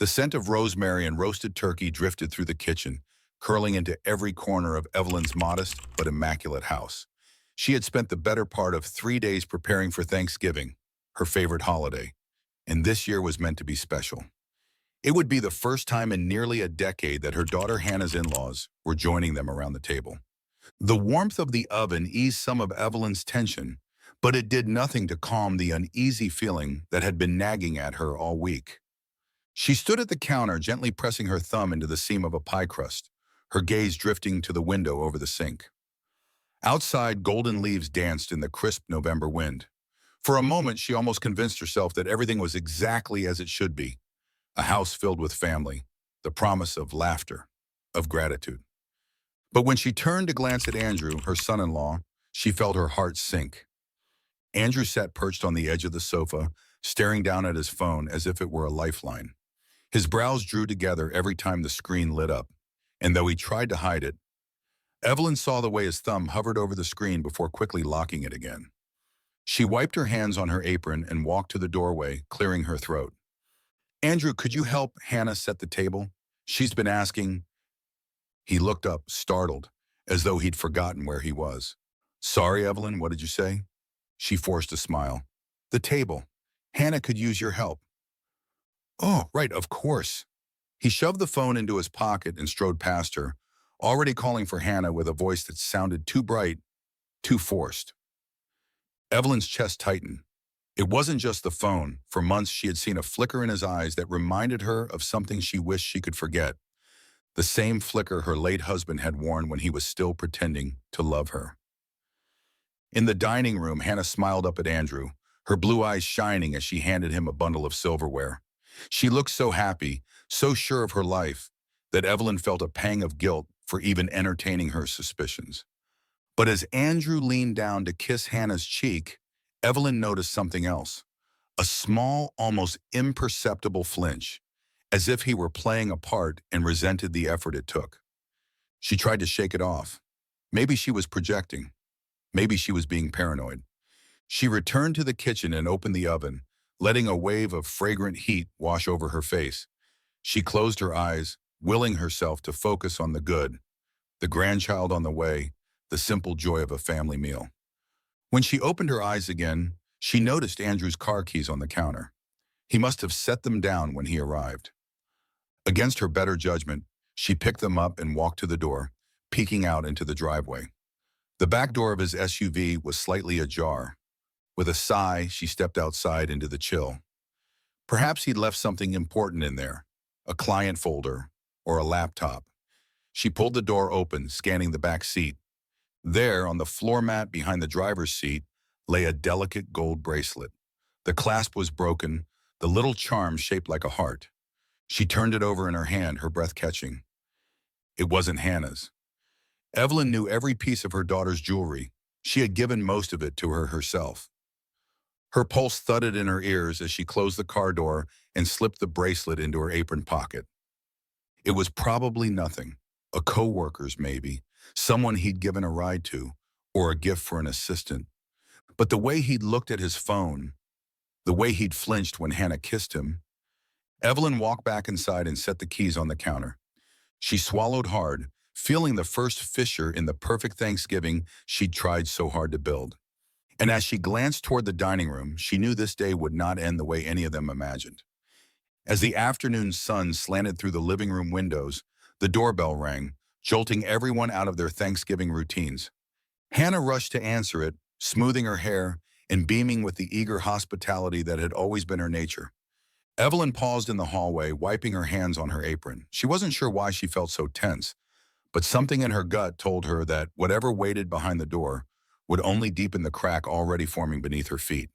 The scent of rosemary and roasted turkey drifted through the kitchen, curling into every corner of Evelyn's modest but immaculate house. She had spent the better part of 3 days preparing for Thanksgiving, her favorite holiday, and this year was meant to be special. It would be the first time in nearly a decade that her daughter Hannah's in-laws were joining them around the table. The warmth of the oven eased some of Evelyn's tension, but it did nothing to calm the uneasy feeling that had been nagging at her all week. She stood at the counter, gently pressing her thumb into the seam of a pie crust, her gaze drifting to the window over the sink. Outside, golden leaves danced in the crisp November wind. For a moment, she almost convinced herself that everything was exactly as it should be. A house filled with family, the promise of laughter, of gratitude. But when she turned to glance at Andrew, her son-in-law, she felt her heart sink. Andrew sat perched on the edge of the sofa, staring down at his phone as if it were a lifeline. His brows drew together every time the screen lit up, and though he tried to hide it, Evelyn saw the way his thumb hovered over the screen before quickly locking it again. She wiped her hands on her apron and walked to the doorway, clearing her throat. "Andrew, could you help Hannah set the table? She's been asking." He looked up, startled, as though he'd forgotten where he was. "Sorry, Evelyn, what did you say?" She forced a smile. "The table. Hannah could use your help." "Oh, right, of course." He shoved the phone into his pocket and strode past her, already calling for Hannah with a voice that sounded too bright, too forced. Evelyn's chest tightened. It wasn't just the phone. For months, she had seen a flicker in his eyes that reminded her of something she wished she could forget. The same flicker her late husband had worn when he was still pretending to love her. In the dining room, Hannah smiled up at Andrew, her blue eyes shining as she handed him a bundle of silverware. She looked so happy, so sure of her life, that Evelyn felt a pang of guilt for even entertaining her suspicions. But as Andrew leaned down to kiss Hannah's cheek, Evelyn noticed something else. A small, almost imperceptible flinch, as if he were playing a part and resented the effort it took. She tried to shake it off. Maybe she was projecting. Maybe she was being paranoid. She returned to the kitchen and opened the oven, letting a wave of fragrant heat wash over her face. She closed her eyes, willing herself to focus on the good, the grandchild on the way, the simple joy of a family meal. When she opened her eyes again, she noticed Andrew's car keys on the counter. He must have set them down when he arrived. Against her better judgment, she picked them up and walked to the door, peeking out into the driveway. The back door of his SUV was slightly ajar. With a sigh, she stepped outside into the chill. Perhaps he'd left something important in there, a client folder or a laptop. She pulled the door open, scanning the back seat. There, on the floor mat behind the driver's seat, lay a delicate gold bracelet. The clasp was broken, the little charm shaped like a heart. She turned it over in her hand, her breath catching. It wasn't Hannah's. Evelyn knew every piece of her daughter's jewelry. She had given most of it to her herself. Her pulse thudded in her ears as she closed the car door and slipped the bracelet into her apron pocket. It was probably nothing. A co-worker's maybe, someone he'd given a ride to, or a gift for an assistant. But the way he'd looked at his phone, the way he'd flinched when Hannah kissed him. Evelyn walked back inside and set the keys on the counter. She swallowed hard, feeling the first fissure in the perfect Thanksgiving she'd tried so hard to build. And as she glanced toward the dining room, she knew this day would not end the way any of them imagined. As the afternoon sun slanted through the living room windows, the doorbell rang, jolting everyone out of their Thanksgiving routines. Hannah rushed to answer it, smoothing her hair and beaming with the eager hospitality that had always been her nature. Evelyn paused in the hallway, wiping her hands on her apron. She wasn't sure why she felt so tense, but something in her gut told her that whatever waited behind the door would only deepen the crack already forming beneath her feet.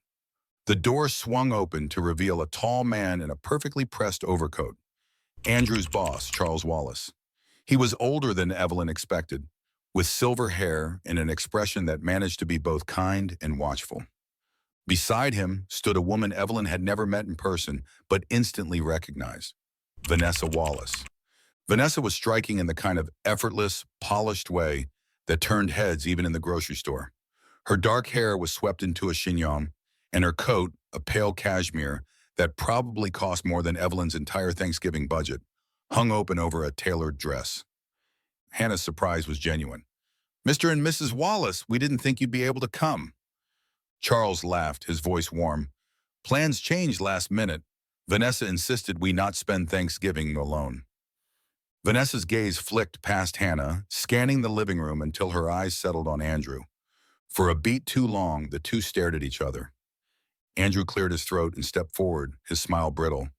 The door swung open to reveal a tall man in a perfectly pressed overcoat. Andrew's boss, Charles Wallace. He was older than Evelyn expected, with silver hair and an expression that managed to be both kind and watchful. Beside him stood a woman Evelyn had never met in person, but instantly recognized. Vanessa Wallace. Vanessa was striking in the kind of effortless, polished way that turned heads even in the grocery store. Her dark hair was swept into a chignon, and her coat, a pale cashmere, that probably cost more than Evelyn's entire Thanksgiving budget, hung open over a tailored dress. Hannah's surprise was genuine. "Mr. and Mrs. Wallace, we didn't think you'd be able to come." Charles laughed, his voice warm. "Plans changed last minute. Vanessa insisted we not spend Thanksgiving alone." Vanessa's gaze flicked past Hannah, scanning the living room until her eyes settled on Andrew. For a beat too long, the two stared at each other. Andrew cleared his throat and stepped forward, his smile brittle.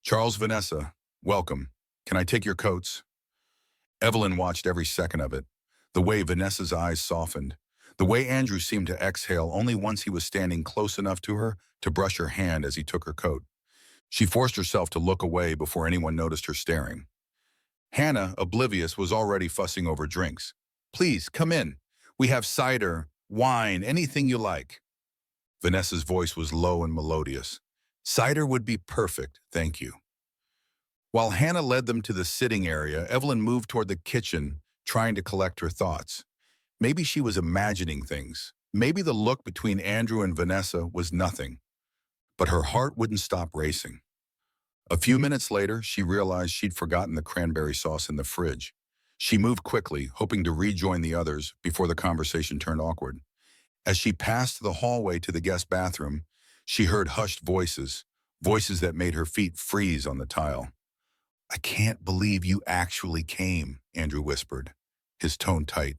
"Charles, Vanessa, welcome. Can I take your coats?" Evelyn watched every second of it. The way Vanessa's eyes softened. The way Andrew seemed to exhale only once he was standing close enough to her to brush her hand as he took her coat. She forced herself to look away before anyone noticed her staring. Hannah, oblivious, was already fussing over drinks. "Please, come in. We have cider, wine, anything you like." Vanessa's voice was low and melodious. "Cider would be perfect, thank you." While Hannah led them to the sitting area, Evelyn moved toward the kitchen, trying to collect her thoughts. Maybe she was imagining things. Maybe the look between Andrew and Vanessa was nothing. But her heart wouldn't stop racing. A few minutes later, she realized she'd forgotten the cranberry sauce in the fridge. She moved quickly, hoping to rejoin the others before the conversation turned awkward. As she passed the hallway to the guest bathroom, she heard hushed voices, voices that made her feet freeze on the tile. "I can't believe you actually came," Andrew whispered, his tone tight.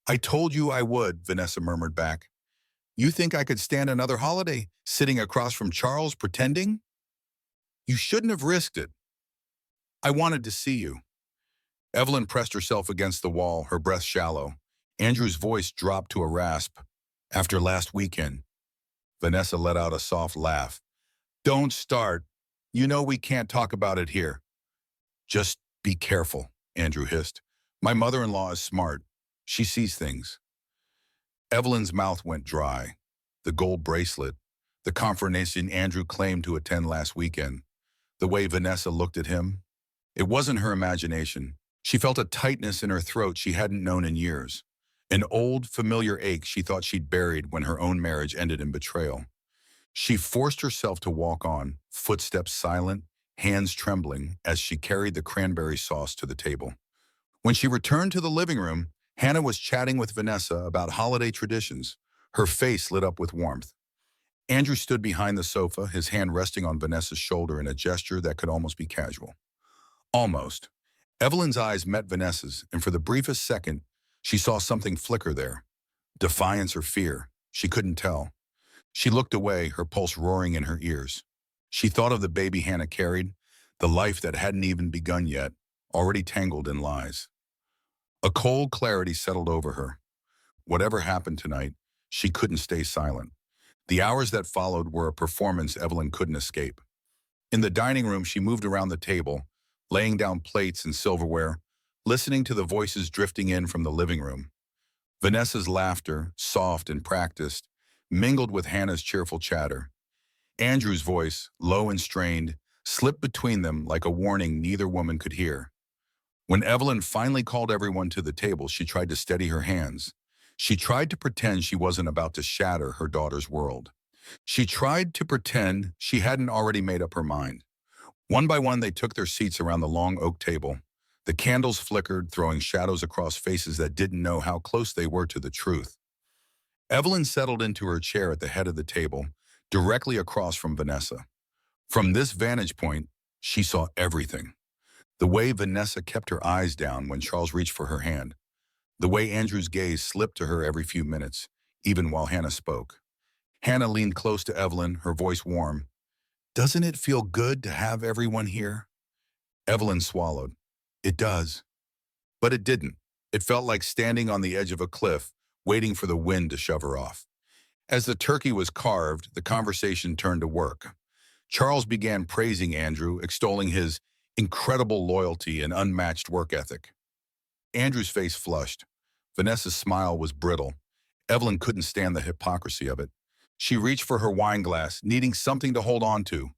"I told you I would," Vanessa murmured back. "You think I could stand another holiday, sitting across from Charles, pretending? You shouldn't have risked it. I wanted to see you." Evelyn pressed herself against the wall, her breath shallow. Andrew's voice dropped to a rasp. "After last weekend." Vanessa let out a soft laugh. "Don't start. You know we can't talk about it here." "Just be careful," Andrew hissed. "My mother-in-law is smart. She sees things." Evelyn's mouth went dry. The gold bracelet, the confrontation Andrew claimed to attend last weekend, the way Vanessa looked at him. It wasn't her imagination. She felt a tightness in her throat she hadn't known in years. An old, familiar ache she thought she'd buried when her own marriage ended in betrayal. She forced herself to walk on, footsteps silent, hands trembling, as she carried the cranberry sauce to the table. When she returned to the living room, Hannah was chatting with Vanessa about holiday traditions. Her face lit up with warmth. Andrew stood behind the sofa, his hand resting on Vanessa's shoulder in a gesture that could almost be casual. Almost. Evelyn's eyes met Vanessa's, and for the briefest second, she saw something flicker there. Defiance or fear. She couldn't tell. She looked away, her pulse roaring in her ears. She thought of the baby Hannah carried, the life that hadn't even begun yet, already tangled in lies. A cold clarity settled over her. Whatever happened tonight, she couldn't stay silent. The hours that followed were a performance Evelyn couldn't escape. In the dining room, she moved around the table, laying down plates and silverware, listening to the voices drifting in from the living room. Vanessa's laughter, soft and practiced, mingled with Hannah's cheerful chatter. Andrew's voice, low and strained, slipped between them like a warning neither woman could hear. When Evelyn finally called everyone to the table, she tried to steady her hands. She tried to pretend she wasn't about to shatter her daughter's world. She tried to pretend she hadn't already made up her mind. One by one, they took their seats around the long oak table. The candles flickered, throwing shadows across faces that didn't know how close they were to the truth. Evelyn settled into her chair at the head of the table, directly across from Vanessa. From this vantage point, she saw everything. The way Vanessa kept her eyes down when Charles reached for her hand. The way Andrew's gaze slipped to her every few minutes, even while Hannah spoke. Hannah leaned close to Evelyn, her voice warm. "Doesn't it feel good to have everyone here?" Evelyn swallowed. "It does." But it didn't. It felt like standing on the edge of a cliff, waiting for the wind to shove her off. As the turkey was carved, the conversation turned to work. Charles began praising Andrew, extolling his incredible loyalty and unmatched work ethic. Andrew's face flushed. Vanessa's smile was brittle. Evelyn couldn't stand the hypocrisy of it. She reached for her wine glass, needing something to hold on to.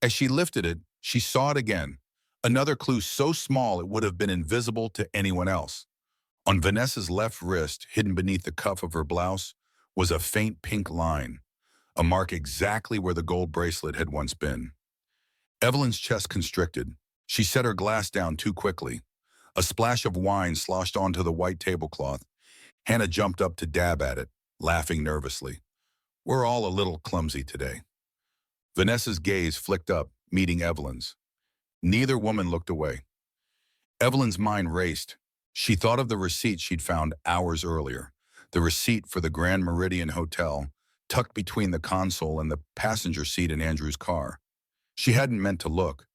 As she lifted it, she saw it again. Another clue so small it would have been invisible to anyone else. On Vanessa's left wrist, hidden beneath the cuff of her blouse, was a faint pink line. a mark exactly where the gold bracelet had once been. Evelyn's chest constricted. She set her glass down too quickly. A splash of wine sloshed onto the white tablecloth. Hannah jumped up to dab at it, laughing nervously. We're all a little clumsy today. Vanessa's gaze flicked up, meeting Evelyn's. Neither woman looked away. Evelyn's mind raced. She thought of the receipt she'd found hours earlier, the receipt for the Grand Meridian Hotel, tucked between the console and the passenger seat in Andrew's car. She hadn't meant to look,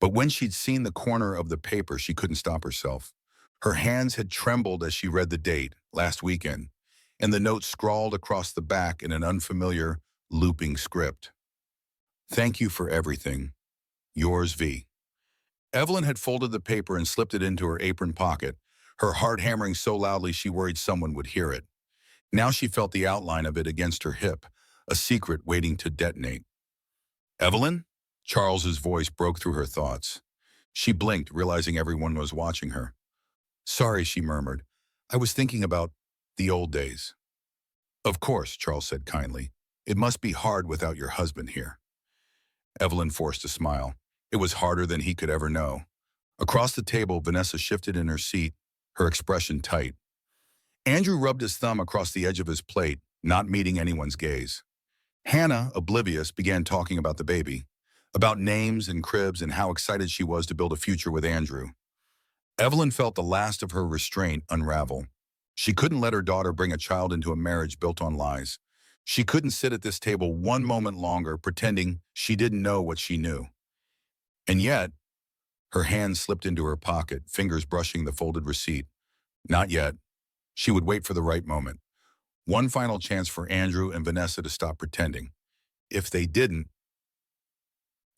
but when she'd seen the corner of the paper, she couldn't stop herself. Her hands had trembled as she read the date, last weekend, and the note scrawled across the back in an unfamiliar, looping script. Thank you for everything. Yours, V. Evelyn had folded the paper and slipped it into her apron pocket, her heart hammering so loudly she worried someone would hear it. Now she felt the outline of it against her hip, a secret waiting to detonate. Evelyn? Charles's voice broke through her thoughts. She blinked, realizing everyone was watching her. Sorry, she murmured. I was thinking about the old days. Of course, Charles said kindly. It must be hard without your husband here. Evelyn forced a smile. It was harder than he could ever know. Across the table, Vanessa shifted in her seat, her expression tight. Andrew rubbed his thumb across the edge of his plate, not meeting anyone's gaze. Hannah, oblivious, began talking about the baby, about names and cribs and how excited she was to build a future with Andrew. Evelyn felt the last of her restraint unravel. She couldn't let her daughter bring a child into a marriage built on lies. She couldn't sit at this table one moment longer pretending she didn't know what she knew. And yet, her hand slipped into her pocket, fingers brushing the folded receipt. Not yet. She would wait for the right moment. One final chance for Andrew and Vanessa to stop pretending. If they didn't,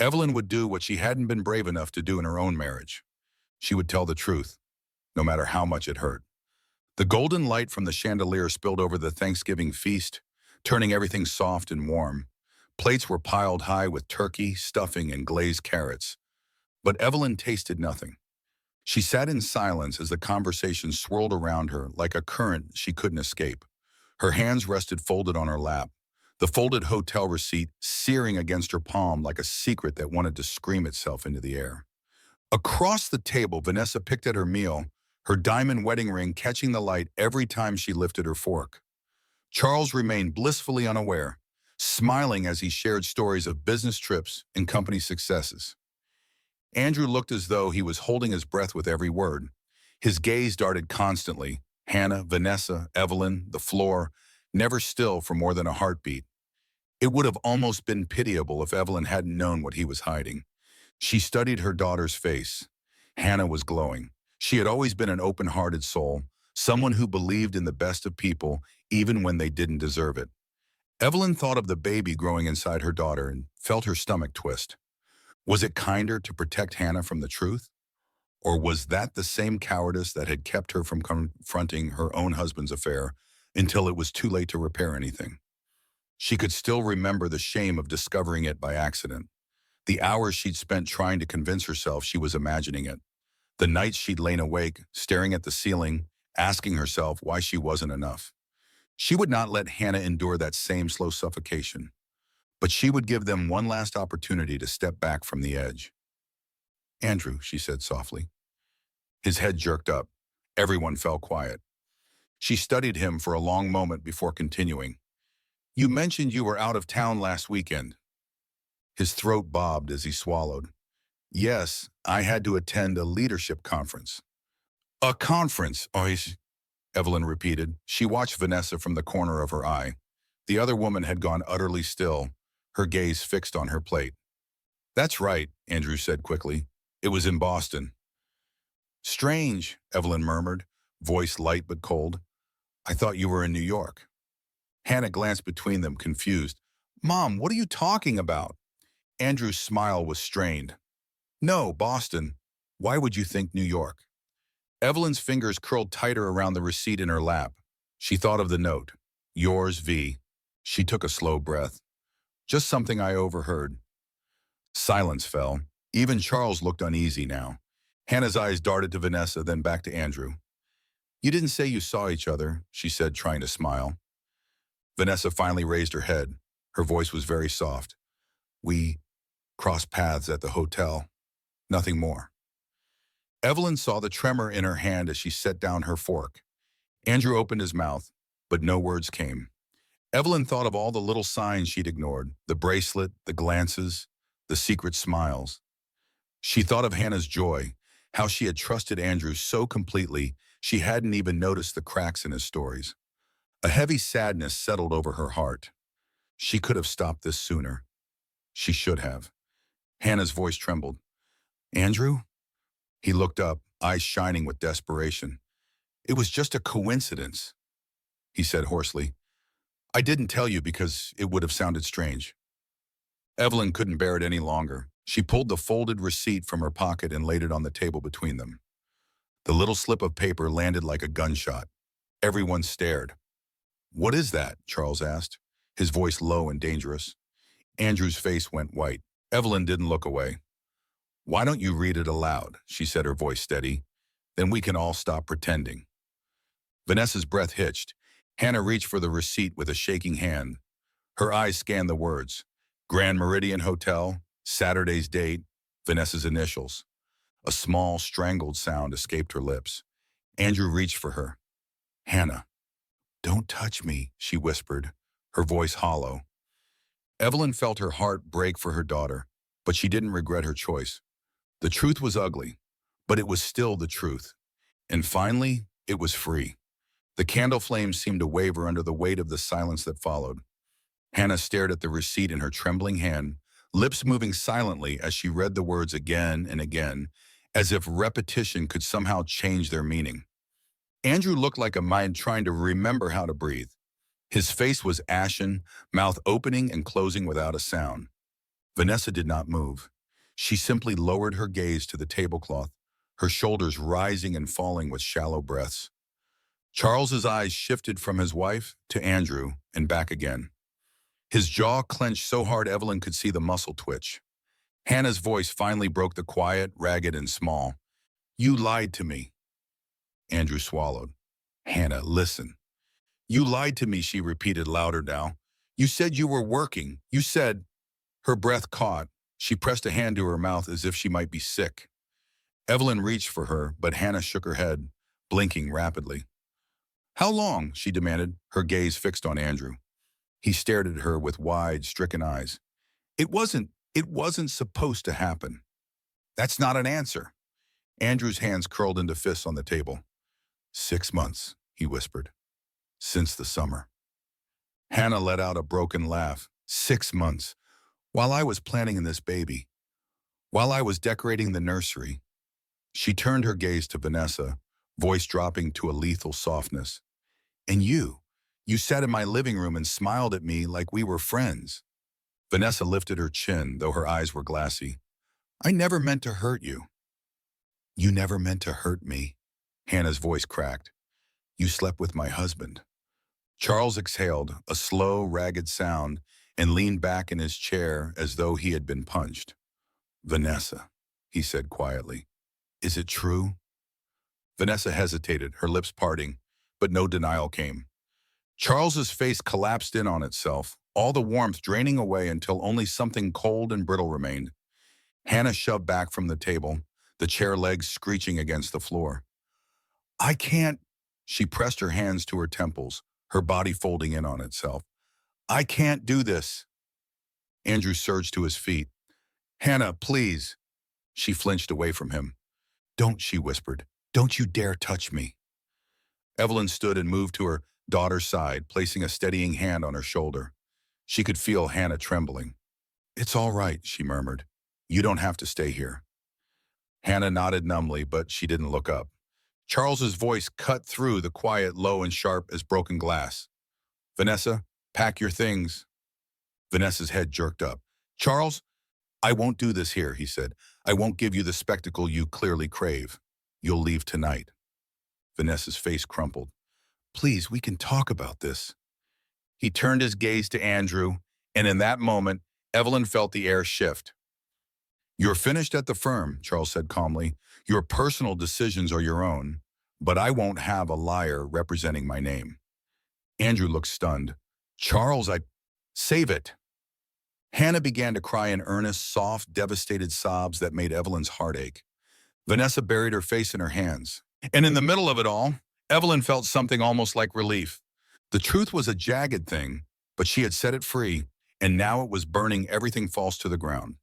Evelyn would do what she hadn't been brave enough to do in her own marriage. She would tell the truth, no matter how much it hurt. The golden light from the chandelier spilled over the Thanksgiving feast, turning everything soft and warm. Plates were piled high with turkey, stuffing, and glazed carrots. But Evelyn tasted nothing. She sat in silence as the conversation swirled around her like a current she couldn't escape. Her hands rested folded on her lap, the folded hotel receipt searing against her palm like a secret that wanted to scream itself into the air. Across the table, Vanessa picked at her meal, her diamond wedding ring catching the light every time she lifted her fork. Charles remained blissfully unaware, smiling as he shared stories of business trips and company successes. Andrew looked as though he was holding his breath with every word. His gaze darted constantly. Hannah, Vanessa, Evelyn, the floor, never still for more than a heartbeat. It would have almost been pitiable if Evelyn hadn't known what he was hiding. She studied her daughter's face. Hannah was glowing. She had always been an open-hearted soul, someone who believed in the best of people, even when they didn't deserve it. Evelyn thought of the baby growing inside her daughter and felt her stomach twist. Was it kinder to protect Hannah from the truth? Or was that the same cowardice that had kept her from confronting her own husband's affair until it was too late to repair anything? She could still remember the shame of discovering it by accident. The hours she'd spent trying to convince herself she was imagining it. The nights she'd lain awake, staring at the ceiling, asking herself why she wasn't enough. She would not let Hannah endure that same slow suffocation. But she would give them one last opportunity to step back from the edge. Andrew, she said softly. His head jerked up. Everyone fell quiet. She studied him for a long moment before continuing. You mentioned you were out of town last weekend. His throat bobbed as he swallowed. Yes, I had to attend a leadership conference. A conference, ois, Evelyn repeated. She watched Vanessa from the corner of her eye. The other woman had gone utterly still, her gaze fixed on her plate. That's right, Andrew said quickly. It was in Boston. Strange, Evelyn murmured, voice light but cold. I thought you were in New York. Hannah glanced between them, confused. Mom, what are you talking about? Andrew's smile was strained. No, Boston. Why would you think New York? Evelyn's fingers curled tighter around the receipt in her lap. She thought of the note. Yours, V. She took a slow breath. Just something I overheard. Silence fell. Even Charles looked uneasy now. Hannah's eyes darted to Vanessa, then back to Andrew. You didn't say you saw each other, she said, trying to smile. Vanessa finally raised her head. Her voice was very soft. We crossed paths at the hotel. Nothing more. Evelyn saw the tremor in her hand as she set down her fork. Andrew opened his mouth, but no words came. Evelyn thought of all the little signs she'd ignored, the bracelet, the glances, the secret smiles. She thought of Hannah's joy, how she had trusted Andrew so completely she hadn't even noticed the cracks in his stories. A heavy sadness settled over her heart. She could have stopped this sooner. She should have. Hannah's voice trembled. Andrew? He looked up, eyes shining with desperation. It was just a coincidence, he said hoarsely. I didn't tell you because it would have sounded strange. Evelyn couldn't bear it any longer. She pulled the folded receipt from her pocket and laid it on the table between them. The little slip of paper landed like a gunshot. Everyone stared. What is that? Charles asked, his voice low and dangerous. Andrew's face went white. Evelyn didn't look away. Why don't you read it aloud? She said, her voice steady. Then we can all stop pretending. Vanessa's breath hitched. Hannah reached for the receipt with a shaking hand. Her eyes scanned the words. Grand Meridian Hotel, Saturday's date, Vanessa's initials. A small, strangled sound escaped her lips. Andrew reached for her. Hannah, don't touch me, she whispered, her voice hollow. Evelyn felt her heart break for her daughter, but she didn't regret her choice. The truth was ugly, but it was still the truth. And finally, it was free. The candle flames seemed to waver under the weight of the silence that followed. Hannah stared at the receipt in her trembling hand, lips moving silently as she read the words again and again, as if repetition could somehow change their meaning. Andrew looked like a mind trying to remember how to breathe. His face was ashen, mouth opening and closing without a sound. Vanessa did not move. She simply lowered her gaze to the tablecloth, her shoulders rising and falling with shallow breaths. Charles's eyes shifted from his wife to Andrew and back again. His jaw clenched so hard Evelyn could see the muscle twitch. Hannah's voice finally broke the quiet, ragged, and small. You lied to me. Andrew swallowed. Hannah, listen. You lied to me, she repeated louder now. You said you were working. You said... Her breath caught. She pressed a hand to her mouth as if she might be sick. Evelyn reached for her, but Hannah shook her head, blinking rapidly. How long? She demanded, her gaze fixed on Andrew. He stared at her with wide, stricken eyes. It wasn't supposed to happen. That's not an answer. Andrew's hands curled into fists on the table. 6 months, he whispered. Since the summer. Hannah let out a broken laugh. 6 months. While I was planning this baby. While I was decorating the nursery. She turned her gaze to Vanessa, voice dropping to a lethal softness. And you sat in my living room and smiled at me like we were friends. Vanessa lifted her chin, though her eyes were glassy. I never meant to hurt you. You never meant to hurt me. Hannah's voice cracked. You slept with my husband. Charles exhaled, a slow, ragged sound, and leaned back in his chair as though he had been punched. Vanessa, he said quietly, is it true? Vanessa hesitated, her lips parting, but no denial came. Charles's face collapsed in on itself, all the warmth draining away until only something cold and brittle remained. Hannah shoved back from the table, the chair legs screeching against the floor. I can't. She pressed her hands to her temples, her body folding in on itself. I can't do this. Andrew surged to his feet. Hannah, please. She flinched away from him. Don't, she whispered. Don't you dare touch me. Evelyn stood and moved to her daughter's side, placing a steadying hand on her shoulder. She could feel Hannah trembling. It's all right, she murmured. You don't have to stay here. Hannah nodded numbly, but she didn't look up. Charles's voice cut through the quiet, low and sharp as broken glass. Vanessa, pack your things. Vanessa's head jerked up. Charles, I won't do this here, he said. I won't give you the spectacle you clearly crave. You'll leave tonight. Vanessa's face crumpled. Please, we can talk about this. He turned his gaze to Andrew, and in that moment, Evelyn felt the air shift. You're finished at the firm, Charles said calmly. Your personal decisions are your own, but I won't have a liar representing my name. Andrew looked stunned. Charles, save it. Hannah began to cry in earnest, soft, devastated sobs that made Evelyn's heart ache. Vanessa buried her face in her hands. And in the middle of it all, Evelyn felt something almost like relief. The truth was a jagged thing, but she had set it free, and now it was burning everything false to the ground.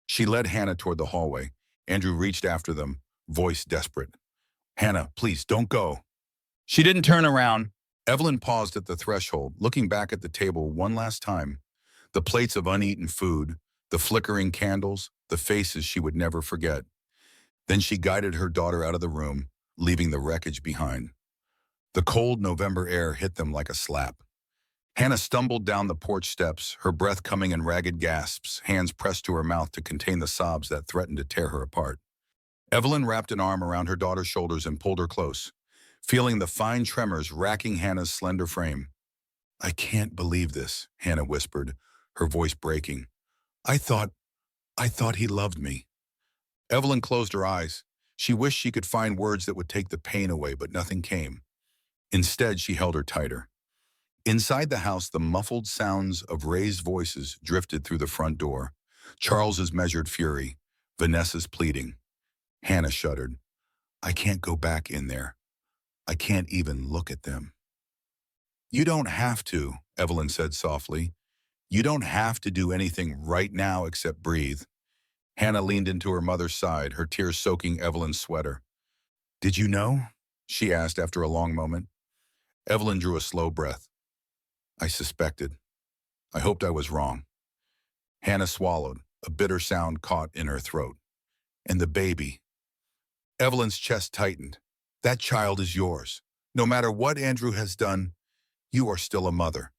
She led Hannah toward the hallway. Andrew reached after them, voice desperate. Hannah, please, don't go. She didn't turn around. Evelyn paused at the threshold, looking back at the table one last time. The plates of uneaten food, the flickering candles, the faces she would never forget. Then she guided her daughter out of the room, leaving the wreckage behind. The cold November air hit them like a slap. Hannah stumbled down the porch steps, her breath coming in ragged gasps, hands pressed to her mouth to contain the sobs that threatened to tear her apart. Evelyn wrapped an arm around her daughter's shoulders and pulled her close, feeling the fine tremors racking Hannah's slender frame. I can't believe this, Hannah whispered, her voice breaking. I thought he loved me. Evelyn closed her eyes. She wished she could find words that would take the pain away, but nothing came. Instead, she held her tighter. Inside the house, the muffled sounds of raised voices drifted through the front door. Charles's measured fury, Vanessa's pleading. Hannah shuddered. I can't go back in there. I can't even look at them. You don't have to, Evelyn said softly. You don't have to do anything right now except breathe. Hannah leaned into her mother's side, her tears soaking Evelyn's sweater. Did you know? She asked after a long moment. Evelyn drew a slow breath. I suspected. I hoped I was wrong. Hannah swallowed, a bitter sound caught in her throat. And the baby. Evelyn's chest tightened. That child is yours. No matter what Andrew has done, you are still a mother.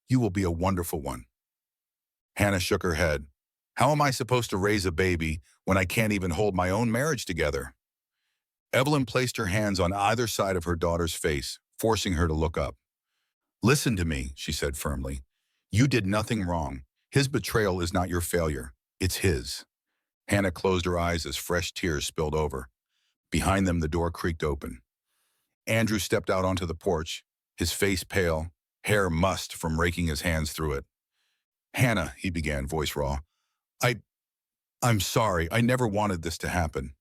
You will be a wonderful one. Hannah shook her head. How am I supposed to raise a baby when I can't even hold my own marriage together? Evelyn placed her hands on either side of her daughter's face, forcing her to look up. Listen to me, she said firmly. You did nothing wrong. His betrayal is not your failure. It's his. Hannah closed her eyes as fresh tears spilled over. Behind them, the door creaked open. Andrew stepped out onto the porch, his face pale, hair mussed from raking his hands through it. Hannah, he began, voice raw. I'm sorry. I never wanted this to happen.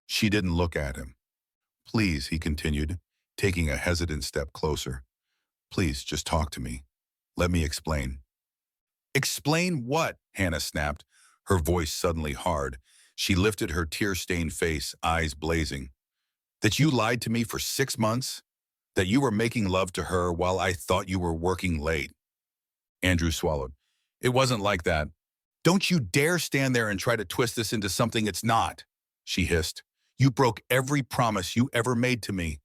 She didn't look at him. Please, he continued, taking a hesitant step closer. Please, just talk to me. Let me explain. Explain what? Hannah snapped, her voice suddenly hard. She lifted her tear-stained face, eyes blazing. That you lied to me for 6 months? That you were making love to her while I thought you were working late? Andrew swallowed. It wasn't like that. Don't you dare stand there and try to twist this into something it's not, she hissed. You broke every promise you ever made to me.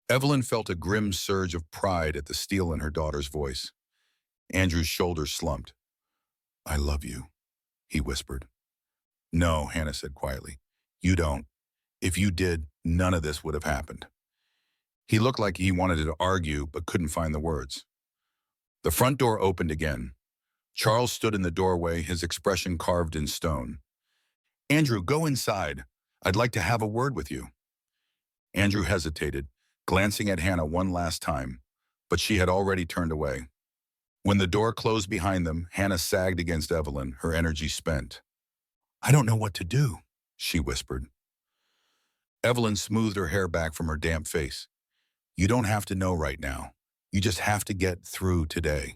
Evelyn felt a grim surge of pride at the steel in her daughter's voice. Andrew's shoulders slumped. I love you, he whispered. No, Hannah said quietly. You don't. If you did, none of this would have happened. He looked like he wanted to argue, but couldn't find the words. The front door opened again. Charles stood in the doorway, his expression carved in stone. Andrew, go inside. I'd like to have a word with you. Andrew hesitated, glancing at Hannah one last time, but she had already turned away. When the door closed behind them, Hannah sagged against Evelyn, her energy spent. I don't know what to do, she whispered. Evelyn smoothed her hair back from her damp face. You don't have to know right now. You just have to get through today.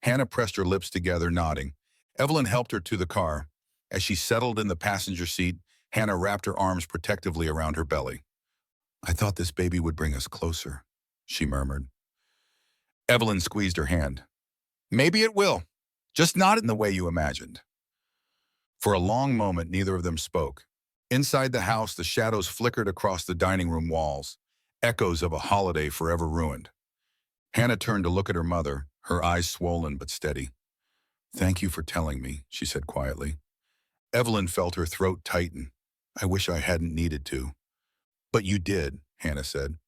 Hannah pressed her lips together, nodding. Evelyn helped her to the car. As she settled in the passenger seat, Hannah wrapped her arms protectively around her belly. I thought this baby would bring us closer, she murmured. Evelyn squeezed her hand. Maybe it will, just not in the way you imagined. For a long moment, neither of them spoke. Inside the house, the shadows flickered across the dining room walls, echoes of a holiday forever ruined. Hannah turned to look at her mother, her eyes swollen but steady. Thank you for telling me, she said quietly. Evelyn felt her throat tighten. I wish I hadn't needed to. But you did, Hannah said.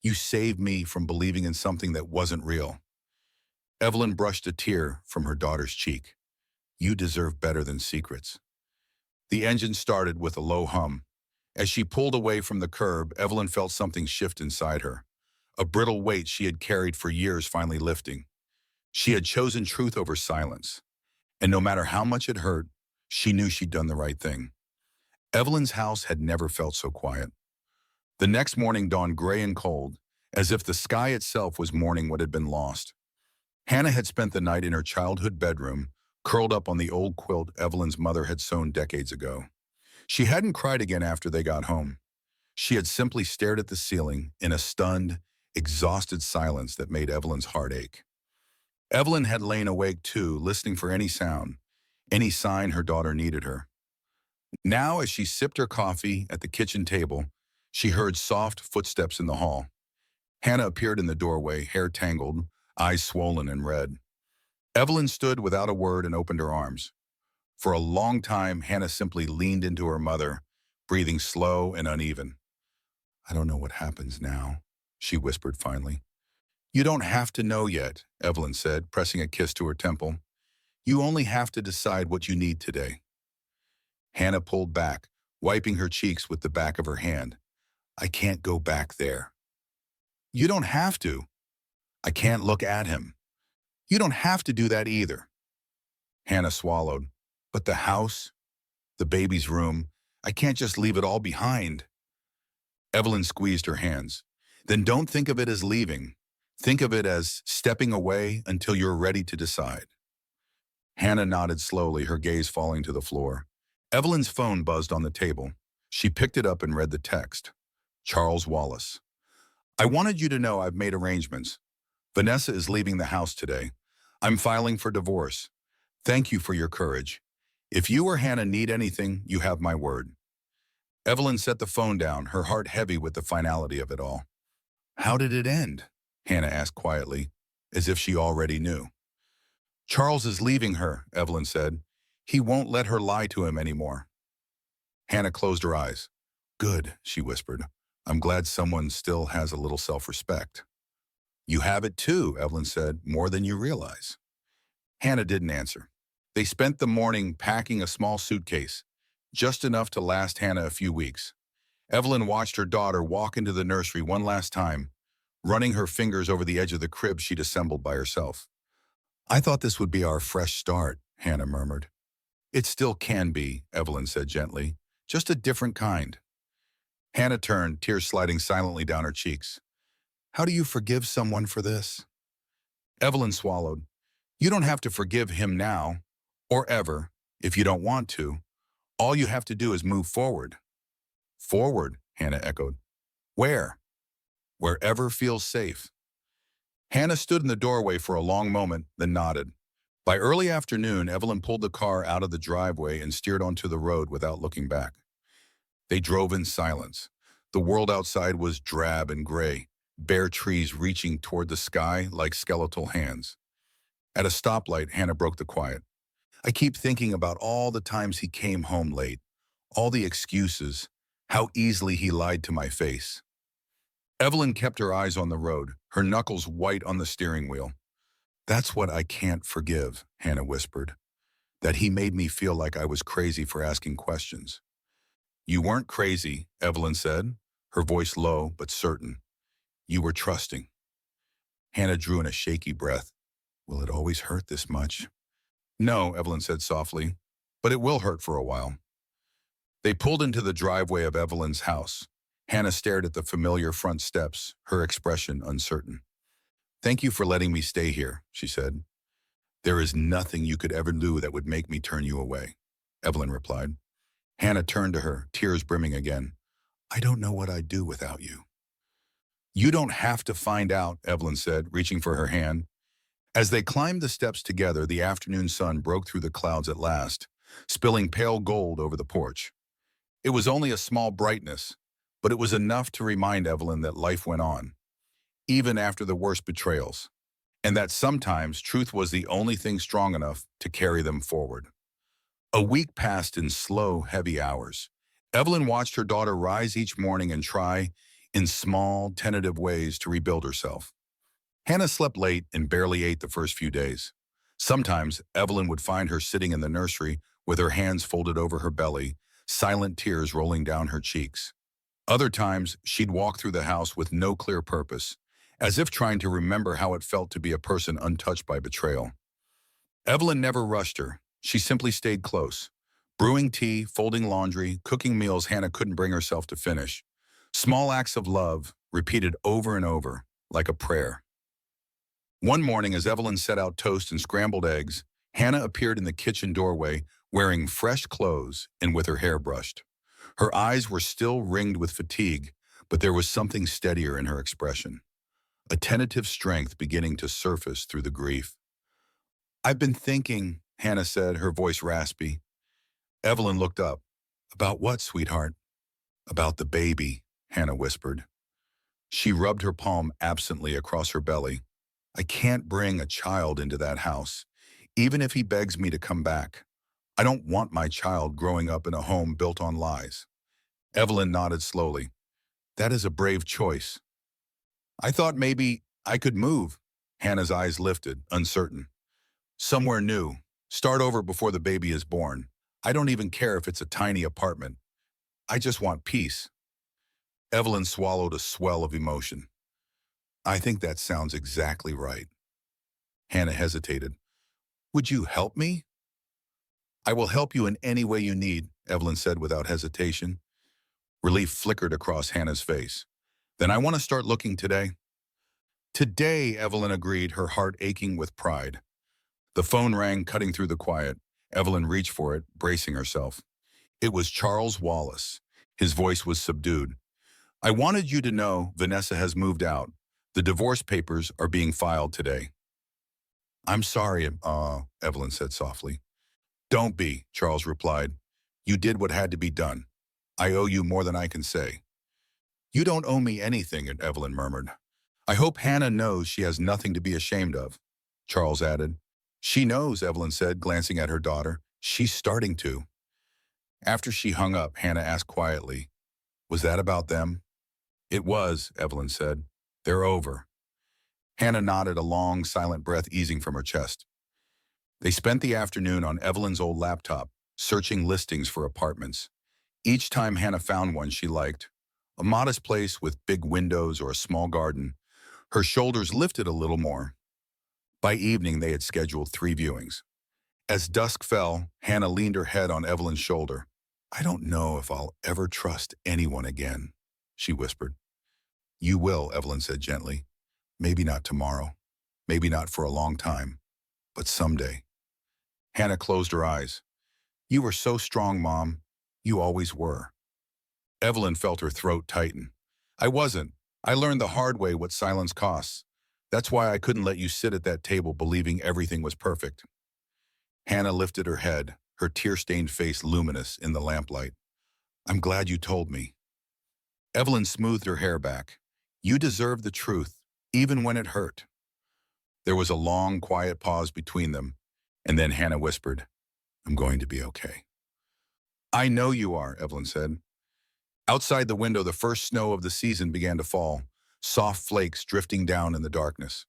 You saved me from believing in something that wasn't real. Evelyn brushed a tear from her daughter's cheek. You deserve better than secrets. The engine started with a low hum. As she pulled away from the curb, Evelyn felt something shift inside her. A brittle weight she had carried for years finally lifting. She had chosen truth over silence, and no matter how much it hurt, she knew she'd done the right thing. Evelyn's house had never felt so quiet. The next morning dawned gray and cold, as if the sky itself was mourning what had been lost. Hannah had spent the night in her childhood bedroom, curled up on the old quilt Evelyn's mother had sewn decades ago. She hadn't cried again after they got home. She had simply stared at the ceiling in a stunned, exhausted silence that made Evelyn's heart ache. Evelyn had lain awake too, listening for any sound, any sign her daughter needed her. Now, as she sipped her coffee at the kitchen table, she heard soft footsteps in the hall. Hannah appeared in the doorway, hair tangled, eyes swollen and red. Evelyn stood without a word and opened her arms. For a long time, Hannah simply leaned into her mother, breathing slow and uneven. "I don't know what happens now," she whispered finally. "You don't have to know yet," Evelyn said, pressing a kiss to her temple. "You only have to decide what you need today." Hannah pulled back, wiping her cheeks with the back of her hand. "I can't go back there." "You don't have to." "I can't look at him." "You don't have to do that either." Hannah swallowed. "But the house, the baby's room, I can't just leave it all behind." Evelyn squeezed her hands. "Then don't think of it as leaving. Think of it as stepping away until you're ready to decide." Hannah nodded slowly, her gaze falling to the floor. Evelyn's phone buzzed on the table. She picked it up and read the text. Charles Wallace. "I wanted you to know I've made arrangements. Vanessa is leaving the house today. I'm filing for divorce. Thank you for your courage. If you or Hannah need anything, you have my word." Evelyn set the phone down, her heart heavy with the finality of it all. "How did it end?" Hannah asked quietly, as if she already knew. "Charles is leaving her," Evelyn said. "He won't let her lie to him anymore." Hannah closed her eyes. "Good," she whispered. "I'm glad someone still has a little self-respect." "You have it too," Evelyn said, "more than you realize." Hannah didn't answer. They spent the morning packing a small suitcase, just enough to last Hannah a few weeks. Evelyn watched her daughter walk into the nursery one last time, running her fingers over the edge of the crib she'd assembled by herself. "I thought this would be our fresh start," Hannah murmured. "It still can be," Evelyn said gently, "just a different kind." Hannah turned, tears sliding silently down her cheeks. "How do you forgive someone for this?" Evelyn swallowed. "You don't have to forgive him now, or ever, if you don't want to. All you have to do is move forward." "Forward," Hannah echoed. "Where?" "Wherever feels safe." Hannah stood in the doorway for a long moment, then nodded. By early afternoon, Evelyn pulled the car out of the driveway and steered onto the road without looking back. They drove in silence. The world outside was drab and gray, bare trees reaching toward the sky like skeletal hands. At a stoplight, Hannah broke the quiet. "I keep thinking about all the times he came home late, all the excuses, how easily he lied to my face." Evelyn kept her eyes on the road, her knuckles white on the steering wheel. "That's what I can't forgive," Hannah whispered. "That he made me feel like I was crazy for asking questions." "You weren't crazy," Evelyn said, her voice low but certain. "You were trusting." Hannah drew in a shaky breath. "Will it always hurt this much?" "No," Evelyn said softly, "but it will hurt for a while." They pulled into the driveway of Evelyn's house. Hannah stared at the familiar front steps, her expression uncertain. "Thank you for letting me stay here," she said. "There is nothing you could ever do that would make me turn you away," Evelyn replied. Hannah turned to her, tears brimming again. "I don't know what I'd do without you." "You don't have to find out," Evelyn said, reaching for her hand. As they climbed the steps together, the afternoon sun broke through the clouds at last, spilling pale gold over the porch. It was only a small brightness, but it was enough to remind Evelyn that life went on, even after the worst betrayals, and that sometimes truth was the only thing strong enough to carry them forward. A week passed in slow, heavy hours. Evelyn watched her daughter rise each morning and try, in small, tentative ways, to rebuild herself. Hannah slept late and barely ate the first few days. Sometimes Evelyn would find her sitting in the nursery with her hands folded over her belly, silent tears rolling down her cheeks. Other times, she'd walk through the house with no clear purpose, as if trying to remember how it felt to be a person untouched by betrayal. Evelyn never rushed her. She simply stayed close, brewing tea, folding laundry, cooking meals Hannah couldn't bring herself to finish. Small acts of love, repeated over and over, like a prayer. One morning, as Evelyn set out toast and scrambled eggs, Hannah appeared in the kitchen doorway wearing fresh clothes and with her hair brushed. Her eyes were still ringed with fatigue, but there was something steadier in her expression, a tentative strength beginning to surface through the grief. "I've been thinking," Hannah said, her voice raspy. Evelyn looked up. "About what, sweetheart?" "About the baby," Hannah whispered. She rubbed her palm absently across her belly. "I can't bring a child into that house, even if he begs me to come back. I don't want my child growing up in a home built on lies." Evelyn nodded slowly. "That is a brave choice." "I thought maybe I could move." Hannah's eyes lifted, uncertain. "Somewhere new. Start over before the baby is born. I don't even care if it's a tiny apartment. I just want peace." Evelyn swallowed a swell of emotion. "I think that sounds exactly right." Hannah hesitated. "Would you help me?" "I will help you in any way you need," Evelyn said without hesitation. Relief flickered across Hannah's face. "Then I want to start looking today." "Today," Evelyn agreed, her heart aching with pride. The phone rang, cutting through the quiet. Evelyn reached for it, bracing herself. It was Charles Wallace. His voice was subdued. "I wanted you to know Vanessa has moved out. The divorce papers are being filed today." "I'm sorry," Evelyn said softly. "Don't be," Charles replied. "You did what had to be done. I owe you more than I can say." "You don't owe me anything," Evelyn murmured. "I hope Hannah knows she has nothing to be ashamed of," Charles added. "She knows," Evelyn said, glancing at her daughter. "She's starting to." After she hung up, Hannah asked quietly, "Was that about them?" "It was," Evelyn said. "They're over." Hannah nodded, a long, silent breath easing from her chest. They spent the afternoon on Evelyn's old laptop, searching listings for apartments. Each time Hannah found one she liked, a modest place with big windows or a small garden, her shoulders lifted a little more. By evening, they had scheduled 3 viewings. As dusk fell, Hannah leaned her head on Evelyn's shoulder. "I don't know if I'll ever trust anyone again," she whispered. "You will," Evelyn said gently. "Maybe not tomorrow. Maybe not for a long time. But someday." Hannah closed her eyes. "You were so strong, Mom. You always were." Evelyn felt her throat tighten. "I wasn't. I learned the hard way what silence costs. That's why I couldn't let you sit at that table believing everything was perfect." Hannah lifted her head, her tear-stained face luminous in the lamplight. "I'm glad you told me." Evelyn smoothed her hair back. "You deserve the truth, even when it hurt." There was a long, quiet pause between them, and then Hannah whispered, "I'm going to be okay." "I know you are," Evelyn said. Outside the window, the first snow of the season began to fall, soft flakes drifting down in the darkness.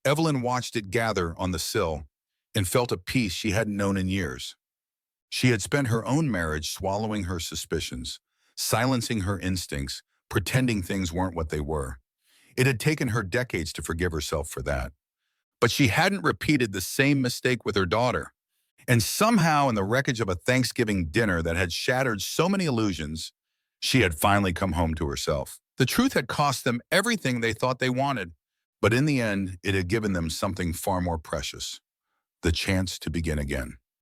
Evelyn watched it gather on the sill and felt a peace she hadn't known in years. She had spent her own marriage swallowing her suspicions, silencing her instincts, pretending things weren't what they were. It had taken her decades to forgive herself for that. But she hadn't repeated the same mistake with her daughter. And somehow, in the wreckage of a Thanksgiving dinner that had shattered so many illusions, she had finally come home to herself. The truth had cost them everything they thought they wanted, but in the end, it had given them something far more precious: the chance to begin again.